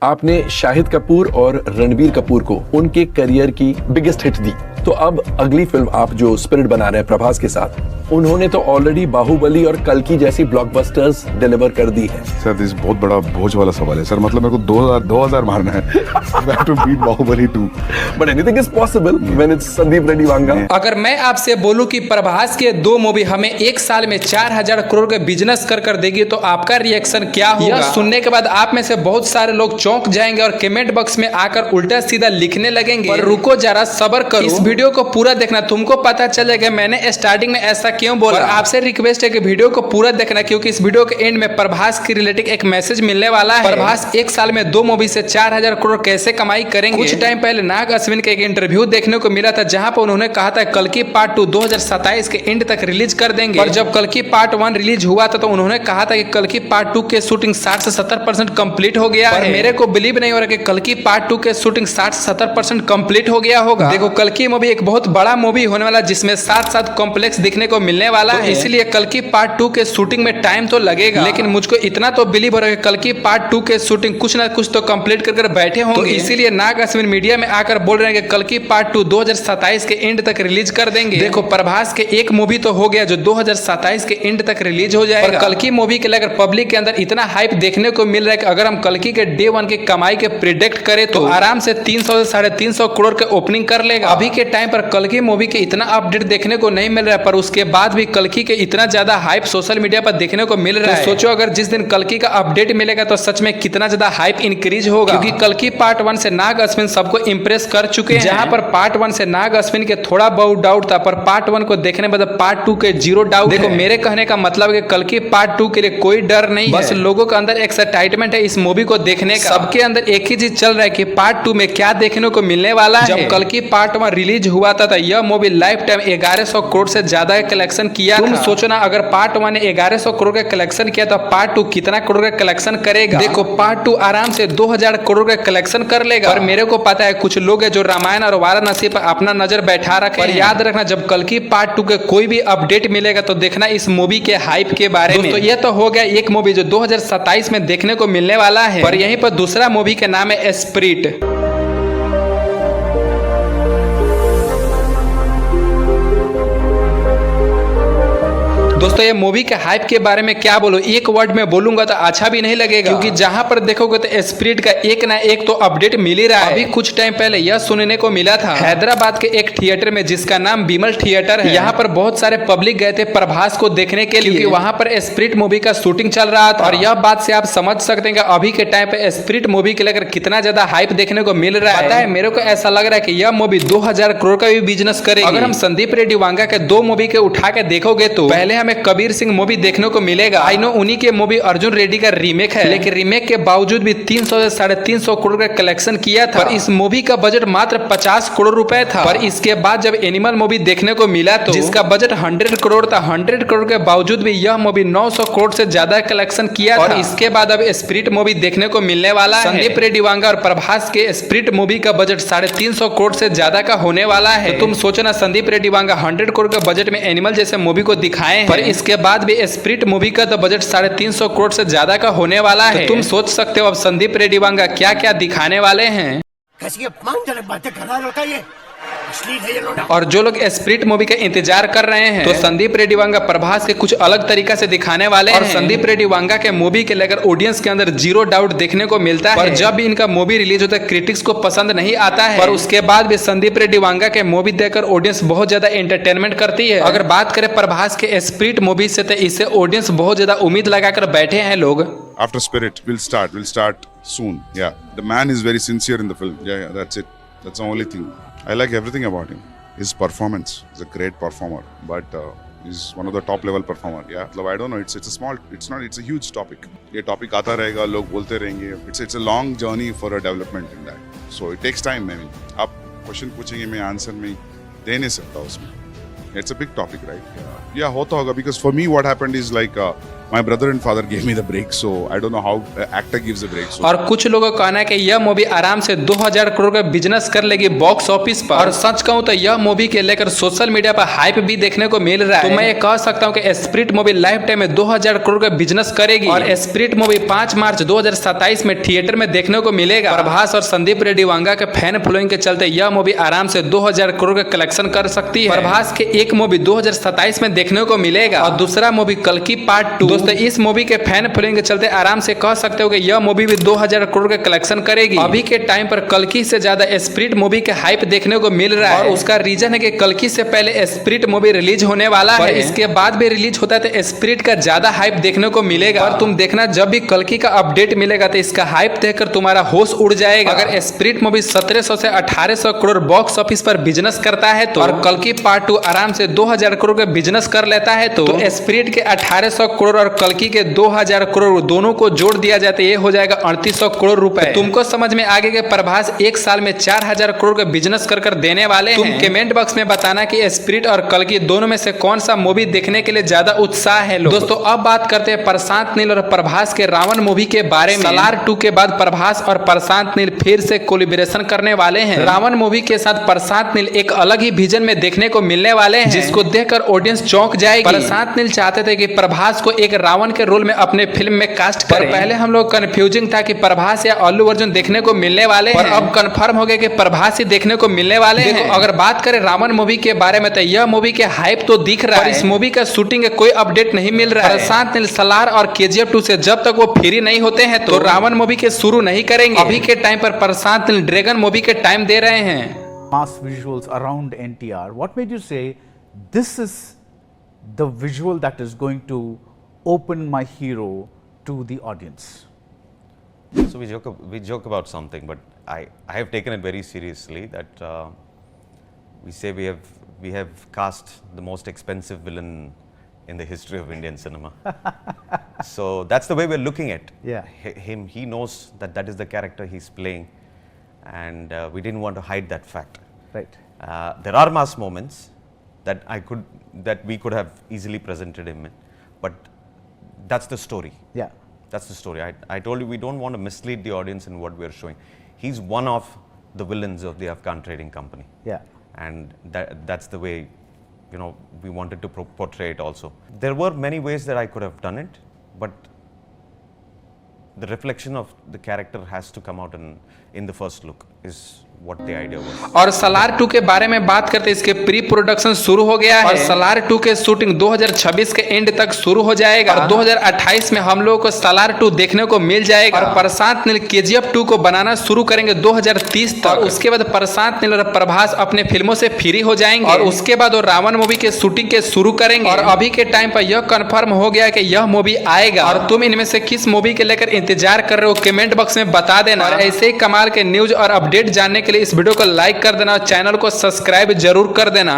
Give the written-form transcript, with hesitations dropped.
आपने शाहिद कपूर और रणबीर कपूर को उनके करियर की बिगेस्ट हिट दी, तो अब अगली फिल्म आप जो स्पिरिट बना रहे हैं प्रभास के साथ, उन्होंने तो ऑलरेडी बाहुबली और कल्कि जैसी ब्लॉकबस्टर्स डिलीवर कर दी है। सर दिस बहुत बड़ा बोझ वाला सवाल है सर, मतलब मेरे को 2000 मारना है to beat Baahubali 2 But anything is possible when it's Sandeep Reddy Vanga. अगर मैं आपसे बोलूं कि प्रभास के 2 मूवी हमें एक साल में 4000 करोड़ के बिजनेस कर देगी, तो आपका रिएक्शन क्या होगा? यह सुनने के बाद आप में से बहुत सारे लोग चौंक जाएंगे और कमेंट बॉक्स में आकर उल्टा सीधा लिखने लगेंगे। पर रुको जरा, सब्र करो, इस वीडियो को पूरा देखना, तुमको पता चलेगा मैंने स्टार्टिंग में ऐसा क्यों बोला। आपसे रिक्वेस्ट है कि वीडियो को पूरा देखना, क्योंकि इस वीडियो के एंड में प्रभास के रिलेटेड एक मैसेज मिलने वाला है। प्रभास एक साल में 2 मूवी से 4000 करोड़ कैसे कमाई करेंगे। कुछ टाइम पहले नाग अश्विन का एक इंटरव्यू देखने को मिला था, जहां पर उन्होंने कहा था कल्कि पार्ट 2 2027 के एंड तक रिलीज कर देंगे। और जब कल्कि पार्ट 1 रिलीज हुआ था तो उन्होंने कहा था कि कल्कि पार्ट 2 के शूटिंग 60 से 70% कंप्लीट हो गया है। मेरे को बिलीव नहीं हो रहा कि कल्कि पार्ट 2 के शूटिंग 60 से 70% कंप्लीट हो गया होगा। देखो, कल्कि मूवी एक बहुत बड़ा मूवी होने वाला, जिसमें साथ कॉम्प्लेक्स दिखने को मिलने वाला है, इसलिए कल्कि पार्ट 2 के शूटिंग में टाइम तो लगेगा। लेकिन मुझको इतना तो बिलीव हो रहा है कि कल्कि पार्ट 2 के शूटिंग कुछ ना कुछ तो कंप्लीट कर बैठे होंगे। तो इसीलिए नाग अश्विन मीडिया में आकर बोल रहे हैं कि कल्कि पार्ट 2 2027 के एंड तक रिलीज कर देंगे। देखो, प्रभास के एक मूवी तो हो गया जो 2027 के एंड तक रिलीज हो जाएगा। कल्कि मूवी के लिए अगर पब्लिक के अंदर इतना हाइप देखने को मिल रहा है कि अगर हम कल्कि के डे 1 की कमाई के प्रिडिक्ट करें तो आराम से 300 से 350 करोड़ के ओपनिंग कर लेगा। अभी के टाइम पर कल्कि मूवी के इतना अपडेट देखने को नहीं मिल रहा है, पर उसके बाद भी कल्कि के इतना ज्यादा हाइप सोशल मीडिया पर देखने को मिल रहा है। सोचो अगर जिस दिन कल्कि का अपडेट मिलेगा तो सच में कितना ज्यादा हाइप इंक्रीज होगा, क्योंकि कल्कि पार्ट 1 से नाग अश्विन सबको इंप्रेस कर चुके हैं। जहां पर पार्ट 1 से नाग अश्विन के थोड़ा बहुत डाउट था, पर पार्ट 1 को देखने बाद पार्ट 2 के 0 डाउट। देखो, मेरे कहने का मतलब है कि कल्कि पार्ट 2 के लिए कोई डर नहीं, बस लोगों के अंदर एक्साइटमेंट है इस मूवी को देखने का। सबके अंदर एक ही चीज चल रहा है कि पार्ट 2 में क्या देखने को मिलने वाला है। जब कल्कि पार्ट 1 रिलीज हुआ था यह मूवी लाइफ टाइम 1100 करोड़ से ज्यादा कलेक्शन किया। तुम सोचो ना, अगर पार्ट 1 ने 1100 करोड़ का कलेक्शन किया तो पार्ट 2 कितना करोड़ का कलेक्शन करेगा। देखो, पार्ट 2 आराम से 2000 करोड़ का कलेक्शन कर लेगा। और मेरे को पता है कुछ लोग है जो रामायण और वाराणसी पर अपना नजर बैठा रखे। पर याद रखना, जब कल्कि पार्ट 2 के कोई भी अपडेट मिलेगा तो देखना इस मूवी के हाइप के बारे में। तो ये तो हो गया एक मूवी जो 2027 में देखने को मिलने वाला है। पर यहीं पर दूसरा मूवी के नाम है स्पिरिट। दोस्तों, ये मूवी के हाइप के बारे में क्या बोलूं, एक वर्ड में बोलूंगा तो अच्छा भी नहीं लगेगा, क्योंकि जहां पर देखोगे तो स्पिरिट का एक ना एक तो अपडेट मिल ही रहा है। अभी कुछ टाइम पहले यह सुनने को मिला था हैदराबाद के एक थिएटर में जिसका नाम बिमल थिएटर है, यहाँ पर बहुत सारे पब्लिक गए थे प्रभास को देखने के लिए, क्योंकि वहां पर स्पिरिट मूवी का शूटिंग चल रहा था। और यह बात से आप समझ सकते हैं कि अभी के टाइम पे स्पिरिट मूवी के लेकर कितना ज्यादा हाइप देखने को मिल रहा है। पता है, मेरे को ऐसा लग रहा है कि यह मूवी 2000 करोड़ का भी बिजनेस करेगी। अगर हम संदीप रेड्डी वांगा के 2 मूवी के उठा के देखोगे तो पहले हमें कबीर सिंह मूवी देखने को मिलेगा। आई नो उन्हीं के मूवी अर्जुन रेड्डी का रीमेक है, लेकिन रीमेक के बावजूद भी 300 से 350 करोड़ का कलेक्शन किया था। पर इस मूवी का बजट मात्र 50 करोड़ रुपए था। पर इसके बाद जब एनिमल मूवी देखने को मिला तो जिसका बजट 100 करोड़ था, 100 करोड़ के बावजूद भी यह मूवी 900 करोड़ से ज्यादा कलेक्शन किया था। और इसके बाद अब स्पिरिट मूवी देखने को मिलने वाला है। संदीप रेड्डी वांगा और प्रभास के स्पिरिट मूवी का बजट 350 करोड़ से ज्यादा का होने वाला है। तो तुम सोचो ना, संदीप रेड्डी वांगा 100 करोड़ के बजट में एनिमल जैसे मूवी को दिखाए हैं, पर इसके बाद भी स्पिरिट मूवी का तो बजट 350 करोड़ से ज्यादा का होने वाला है। तो तुम सोच सकते हो अब संदीप रेड्डी वांगा क्या क्या दिखाने वाले हैं। बातें कर रहा होता है और जो लोग स्पिरिट मूवी का इंतजार कर रहे हैं तो संदीप रेड्डी वांगा प्रभास के कुछ अलग तरीका से दिखाने वाले हैं। और संदीप रेड्डी वांगा के मूवी के लेकर ऑडियंस के अंदर 0 डाउट देखने को मिलता है। पर जब भी इनका मूवी रिलीज होता है क्रिटिक्स को पसंद नहीं आता है, पर उसके बाद भी संदीप रेड्डी वांगा के मूवी देखकर ऑडियंस बहुत ज्यादा एंटरटेनमेंट करती है। अगर बात करें प्रभास के स्पिरिट मूवी से, तो इससे ऑडियंस बहुत ज्यादा उम्मीद लगाकर बैठे हैं लोग। After Spirit, we'll start soon. Yeah, the man is very sincere in the film. Yeah, that's it. That's the only thing. I like everything about him. His performance, he's a great performer, but he's one of the top level performer. Yeah, मतलब I don't know. It's a huge topic. ये topic आता रहेगा, लोग बोलते रहेंगे. It's a long journey for a development in that. So it takes time. I mean, आप question पूछेंगे, मैं आंसर में दे नहीं सकता उसमें. It's a big topic, right? Yeah, होता होगा, because for me what happened is like My brother and father gave me the break, so I don't know how actor gives a break. So और कुछ लोगों का कहना है कि यह मूवी आराम से 2000 करोड़ का बिजनेस कर लेगी बॉक्स ऑफिस पर। और सच कहूं तो यह मूवी के लेकर सोशल मीडिया पर हाइप भी देखने को मिल रहा है। तो मैं ये कह सकता हूं कि स्पिरिट मूवी लाइफ टाइम में 2000 करोड़ का बिजनेस करेगी। और स्पिरिट मूवी 5 मार्च 2027 में थिएटर में देखने को मिलेगा। प्रभास और संदीप रेड्डी वांगा के फैन फॉलोइंग के चलते यह मूवी आराम से 2000 करोड़ का कलेक्शन कर सकती है। प्रभास के एक मूवी 2027 में देखने को मिलेगा और दूसरा मूवी कल्कि पार्ट 2। दोस्तों इस मूवी के फैन फॉलोइंग के चलते आराम से कह सकते हो कि यह मूवी भी 2000 करोड़ का कलेक्शन करेगी। अभी के टाइम पर कल्कि से ज्यादा स्पिरिट मूवी के हाइप देखने को मिल रहा है और उसका रीजन है कि कल्कि से पहले स्पिरिट मूवी रिलीज होने वाला है। इसके बाद भी रिलीज होता है तो स्पिरिट का ज्यादा हाइप देखने को मिलेगा। और तुम देखना जब भी कल्कि का अपडेट मिलेगा तो इसका हाइप देखकर तुम्हारा होश उड़ जाएगा। अगर स्पिरिट मूवी 1700 से 1800 करोड़ बॉक्स ऑफिस पर बिजनेस करता है तो और कल्कि पार्ट 2 आराम से 2000 करोड़ का बिजनेस कर लेता है तो स्पिरिट के 1800 करोड़ और कल्कि के 2000 करोड़ दोनों को जोड़ दिया जाता है, ये हो जाएगा 3800 करोड़ रुपए। तुमको समझ में आ गया कि प्रभास एक साल में 4000 करोड़ का बिजनेस कर देने वाले हैं। तुम कमेंट बॉक्स में बताना कि स्पिरिट और कल्कि दोनों में से कौन सा मूवी देखने के लिए ज्यादा उत्साह है लोग। दोस्तों अब बात करते हैं प्रशांत नील और प्रभास के रावण मूवी के बारे में। सलार 2 के बाद प्रभास और प्रशांत नील फिर से कोलिब्रेशन करने वाले हैं। रावण मूवी के साथ प्रशांत नील एक अलग ही विजन में देखने को मिलने वाले हैं जिसको देखकर ऑडियंस चौंक जाएगी। प्रशांत नील चाहते थे कि प्रभास को एक रावण के रोल में अपने फिल्म में कास्ट करें। पहले हम लोग कंफ्यूजिंग था कि प्रभास या अल्लू अर्जुन देखने को मिलने वाले हैं, अब कंफर्म हो गया कि प्रभास ही देखने को मिलने वाले हैं। अगर बात करें रावण मूवी के बारे में तो यह मूवी के हाइप तो दिख रहा है, इस मूवी का शूटिंग का कोई अपडेट नहीं मिल रहा है। प्रशांत नील सलार और KGF 2 से जब तक वो फ्री नहीं होते हैं तो रावण मूवी के शुरू नहीं करेंगे। अभी के टाइम पर प्रशांत नील ड्रैगन मूवी के टाइम दे रहे हैं। Mass visuals around NTR. What made you say this is the visual that is going to open my hero to the audience? So we joke about something, but I have taken it very seriously that we say we have cast the most expensive villain in the history of Indian cinema. So that's the way we're looking at him. He knows that is the character he's playing, and we didn't want to hide that fact. Right. There are mass moments that we could have easily presented him in, but that's the story. Yeah. That's the story. I told you we don't want to mislead the audience in what we are showing. He's one of the villains of the Afghan trading company. Yeah. And that's the way, we wanted to portray it also. There were many ways that I could have done it, but the reflection of the character has to come out in the first look is what the idea was. और सलार 2 के बारे में बात करते इसके pre production शुरू हो गया है और सलार 2 के शूटिंग 2026 के एंड तक शुरू हो जाएगा और 2028 में हम लोगों को सलार 2 देखने को मिल जाएगा। और प्रशांत नील KGF 2 को बनाना शुरू करेंगे 2030 तक। उसके बाद प्रशांत नील और प्रभास अपने फिल्मों से फ्री हो जाएंगे और उसके बाद वो रावण मूवी के शूटिंग के शुरू करेंगे। और अभी के टाइम पर यह कंफर्म हो गया कि यह मूवी आएगा। और तुम इनमें से किस मूवी के लेकर इंतजार कर रहे हो कमेंट बॉक्स में बता देना। और ऐसे ही कमाल के न्यूज और अपडेट जानने के लिए इस वीडियो को लाइक कर देना और चैनल को सब्सक्राइब जरूर कर देना।